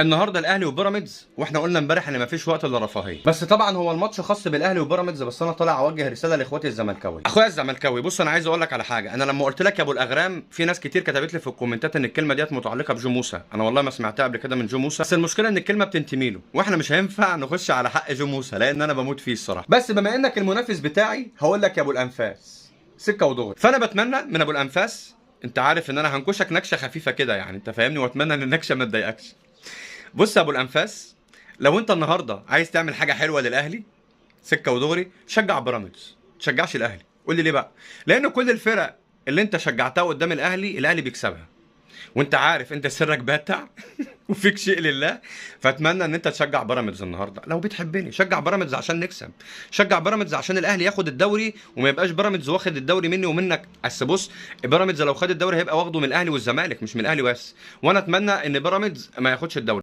النهارده الاهلي وبيراميدز، واحنا قلنا امبارح ان مفيش وقت للرفاهيه، بس طبعا هو الماتش خاص بالاهلي وبيراميدز. بس انا طالع اوجه رساله لاخواتي الزملكاويه. اخويا الزملكاوي، بص انا عايز اقول لك على حاجه. انا لما قلت لك يا ابو الاغرام، في ناس كتير كتبت لي في الكومنتات ان الكلمه ديت متعلقه بجو موسى. انا والله ما سمعتها قبل كده من جو موسى، بس المشكله ان الكلمه بتنتمي له، واحنا مش هينفع نخش على حق جو موسى لان انا بموت فيه الصراحه. بس بما انك المنافس بتاعي هقول لك يا ابو الانفاس سكه ودغري. فانا بتمنى من ابو الانفاس، انت عارف ان انا هنكشك نكشه خفيفه كده يعني، انت فاهمني، واتمنى ان النكشه ما تضايقكش. بص يا ابو الانفاس، لو انت النهارده عايز تعمل حاجه حلوه للاهلي سكه ودغري، شجع بيراميدز، ما تشجعش الاهلي. قول لي ليه بقى؟ لان كل الفرق اللي انت شجعتها قدام الاهلي، الاهلي بيكسبها، وانت عارف انت سرك باتع وفيك شيء لله. فاتمنى ان انت تشجع بيراميدز النهارده. لو بتحبني شجع بيراميدز عشان نكسب، شجع بيراميدز عشان الاهلي ياخد الدوري وما يبقاش بيراميدز واخد الدوري مني ومنك. بس بص، بيراميدز لو خد الدوري هيبقى واخده من الاهلي والزمالك، مش من الاهلي بس. وانا اتمنى ان بيراميدز ما ياخدش الدوري.